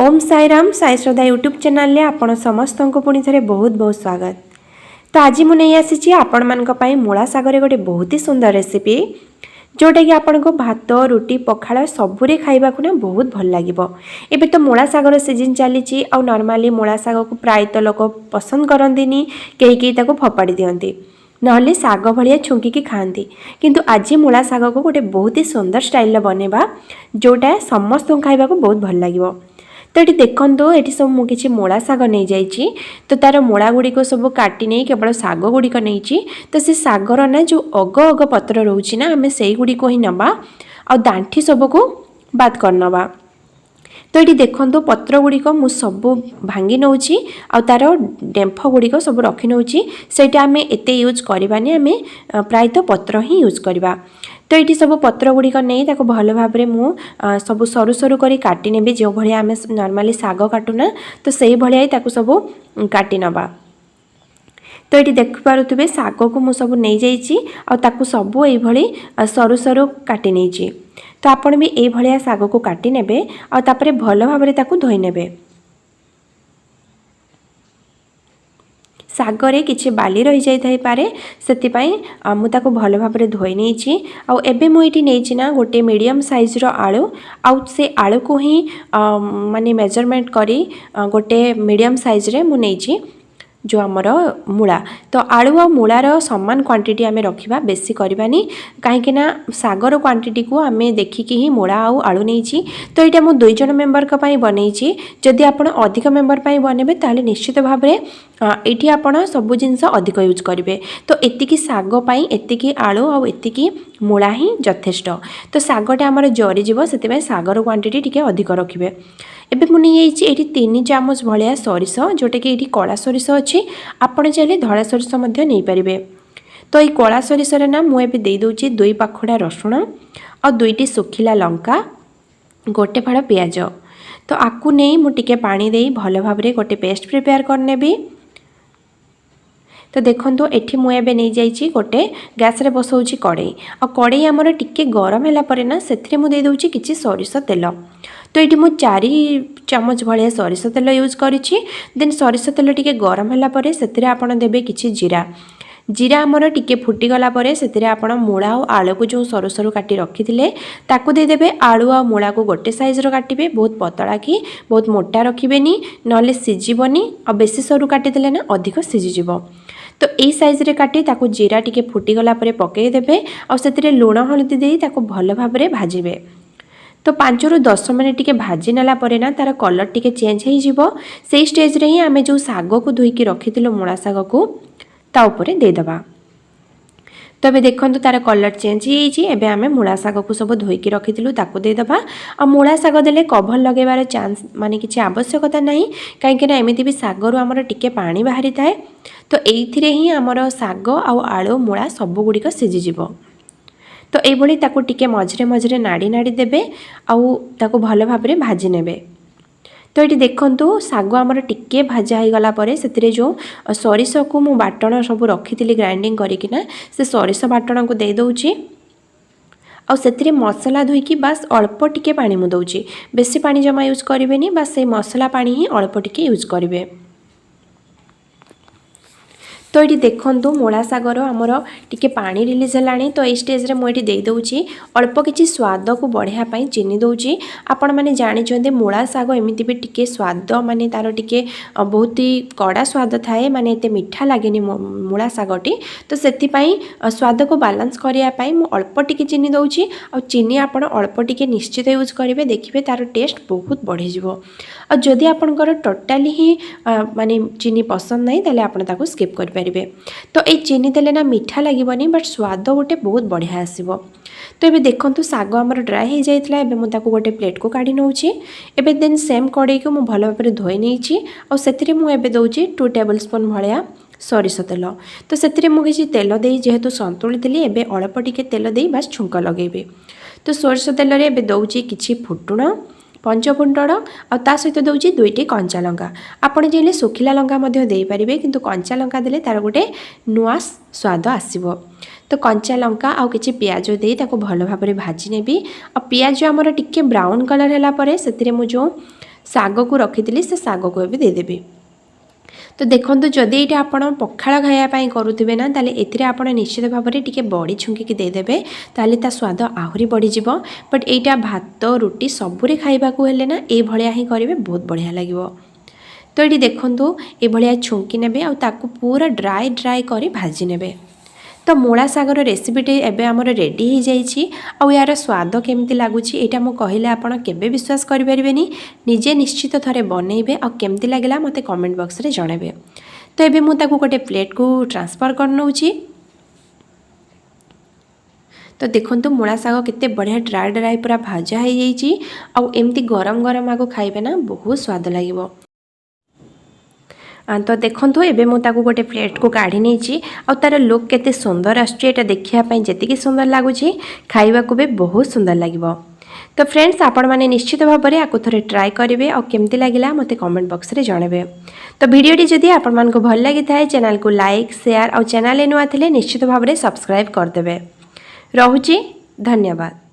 Om Sairam Saishraddha YouTube channel रे आपण समस्त को पुणी थे बहुत बहुत स्वागत। तो आज मुझे आसी आपण मानी मूला सागर गोटे बहुत ही सुंदर रेसिपी जोटा कि आपण को भात रुटी पखाड़ सबुरे खाइबा ना बहुत भल लगे। एबे तो मूला सागर सीजन चली आ नॉर्मली मूला साग को प्रायतः लोक पसंद करती कई फोपाड़ी दियंती नहले साग भाया छुंकी खाती किंतु आज मूला साग को गोटे बहुत ही सुंदर स्टाइल बनवा जोटा समस्त खाइबा बहुत भल लगे। तो ये देखो ये सब मुझे मूला साग नहीं जाइए तो तार मूला गुड़िक सब काटी नहीं केवल साग गुड़िक नहीं तो से सागर ना जो अग अग पत्र रोचे ना आम से गुड़िक ही नवा आ दांठी सबको बाद करनवा। तो ये देखो पत्र गुड़िक मु सब भांगी नौची आ तार डेम्फ गुड़िक सब रखी नौची सेटा आम एत यूज करवानी आम प्रायतः पत्र ही यूज करवा। तो ये सब पत्र गुड़िक नहीं भल भाव मु सब सरू सरू कर काटी नेबी जो भाई आम नॉर्मली साग काटुना तो से भाया सब काटी नवा। तो ये देखिपे साग को मु सब नहीं जाइए और सबू ये सरू सरू काटी नहीं। तो आपण भी ये भाया साग को काटी नेबे और तापरे भल भाव धोई नेबे। सागरे किछि बाली रही जाई पारे से मुझे भल भाव धोई नहीं आबे मुझे नहीं ना गोटे मीडियम साइज आलू आउ से आलू को ही माने मेजरमेंट करी गोटे मीडियम साइज रे मु नहीं जो आमर मूला। तो आलू आ मूलार समान क्वांटिटी आम रखा बेसी करवानी कहीं सागर क्वांटिटी को आम देखिकी ही मूला आउ आलू नहीं। तो यहाँ मुझे 2 जन मेम्बर बनई जदि आप अधिक मेम्बर बनइबे ताले निश्चित भाव ये आप सब जिनस अधिक यूज करेंगे। तो एतिकी साग एतिकी आलू आउ एतिकी मूला ही यथेष्ट। तो सागटा आमर जरीज से सागर क्वांटिटी टी अधिक रखिए। एबे मुझे ये 3 चामच भाया सोरिष जोटा कि ये कला सोरिष अच्छी आपड़ चाहिए धला सोरिष नहीं पारे। तो ये कला सोरिष ना मुझे देदे 2 पाखुड़ा रसुण और 2टी सुखिला लंका गोटे फाड़ पियाज। तो आपको नहीं मुझे पानी दे भल भाव गोटे पेस्ट प्रिपेयर करनेबी। तो देखो एठी मुझे नहीं जाइए गोटे गैस रे बसाऊँ कड़े और कड़े आमर टिके गरम है ना से मुझे देदे कि सोरिष तेल। तो ये मुझे 4 चामच भाया सोरिष तेल यूज करी। देन सोरिष तेल टिके गरम है से आपड़ देवे कि जीरा जीरा आमर टिके फुटीगला से आपड़ मूला और आलू को जो सरू सरू काटी रखी थे ताकू देदेवे। आलू आ मूला को गोटे साइज काटिबे बहुत पतला कि बहुत मोटा रखिबेनी नले सीझिबनी और बेसी सरू काटिदेले ना अधिक सीझिजिव। तो यही साइज रे काटी ताकू जीरा टिके फुटीगला पकई देबे और से लुण हलदी दे ताकू भल भाव भाजिबे। तो 5 ରୁ 10 मिनट टिके भाजी नेला परे ना तार कलर टिके चेंज हो जिवो से स्टेज रे ही आमे जो साग को धोईकी रखिथिलो मूला साग को ता ऊपर दे दबा। तो अबे देखंतु तार कलर चेंज हो एबे आमे मूला साग को सब धोईकी रखिथिलु ताकू दे दबा। आ मूला साग देले कभर लगेबार चांस माने किछि आवश्यकता नाही काहेकि ना एमिति भी सागरु हमर टिके पानी बाहरी थाए। तो एइथिरे ही हमर साग आ आलू मूला सब गुड़िक सिझी जिवो। तो ये ताकू टिके मझे मझे नाड़ी नाड़ी देबे आउ ताकू भल भाव भाजी नेबे। तो ये देखंतु साग आमर टिके भाजा हो गला परे से जो सोरिष को मु बाटण सब रखी ग्राइंडिंग करिकिना से सोरिष बाटण को दे दउची आ से मसला धोईकी बास अल्प टिके पानी मु दउची बेसी पानी जमा यूज करेंगे बास से मसला पानी ही अल्प टिके यूज करेंगे। तो ये देखो मूला सागर आमर टिके पानी रिलीज है। तो ये स्टेज रे मुझे दे दूची अल्प किसी स्वाद को बढ़ाई चीनी दूची। आपण मैंने जानी मूला साग एमती भी टिके स्वाद माने तार टिके बहुत ही कड़ा स्वाद थाए माने एते मीठा लगे मूला सागटी। तो से स्वाद को बालांस करने अल्प टिके चीनी दूची आ चीनी आपण अल्प टिके निश्चित यूज करेंगे देखिए तार टेस्ट बहुत बढ़ी जाव। जदि आपणकर टोटाली ही माने चीनी पसंद नहीं ताले आपण ताको स्किप कर पारिबे। तो ये चीनी देले ना मीठा लगेबनी बट स्वाद गोटे बहुत बढ़िया आसीबो। तो ये देखंतु साग आमर ड्राई हो जाइतला एबे मु ताको गोटे प्लेट को काढी नउची। एबे देन सेम कड़े को मु भल भाबरे धोई नैची और सेथिरे मु एबे दउची 2 टेबल स्पून भलिया सोरिष तेल। तो सेथिरे मु किछि तेल देई जेहेतु संतुली देली एबे अल्प टिके तेल देई बस छुंक लगेबे। तो सोरिष तेल रे एबे दउची किछि फुटुण पंचफुटण आ सहित दूसरी 2टी कंचा लंका आपड़ चाहिए सुखिला लंका दे पारे किंतु कंचा लंका देले तार गोटे नुआ स्वाद आसीबो। तो कंचा लंका आउ किछि पियाज दे ताको भल भाव भाजी नेबी। आ पियाज आमर टिके ब्राउन कलर हैला परे सेतिरे मु जो ଶାଗ को रखी से शाग को भी देदेवी। तो देखो जदि यहाँ आप पखाड़ खायापी करुवे ना ताले एथिरे आपण निश्चित भाव में टी बड़ी छुंकी देदेवे ताले ता स्वाद आहरी बढ़ीज। बट यहाँ भात रुटी सबुरे खाइबा को हेले ना ये भाया ही करेंगे बहुत बढ़िया लगे। तो ये देखो ये भाया छुंकी ने पूरा ड्राई ड्राई कर भाजी ने। तो मूला सागर रेसिपीटी एबे आमर रेडी हो जाइए। आउ यार स्वाद केमती लगुच यहाँ मुझे कहले आपड़ केबे विश्वास करें निजे निश्चित थे बनइबे आ केमती लगे मत कमेंट बॉक्स रे जनइबे। तो ये मुझे गोटे प्लेट को ट्रांसफर कर नौची। तो देखो मूला साग केते बढ़िया ड्राई ड्राई पूरा भाजा हो जाइए। आउ एमती गरम गरम आगो खाइबे ना बहुत स्वाद लगे। तो देखो एबे मुझे गोटे प्लेट को काढ़ी नहीं आ तार लुक केते सुंदर आसुची देखापी जी सुंदर लगुच खाइबा को भी बहुत सुंदर लगे। तो फ्रेंड्स आपण मैंने निश्चित भाव में आपको थे ट्राए करेंगे और केमती लगे मत कमेंट बॉक्स रे जनइबे। तो वीडियोटी जदि आपण मानक भल लगी थाए चैनल को लाइक शेयर और चैनल नुआ थे निश्चित भाव में सब्सक्राइब करदे। रहुची धन्यवाद।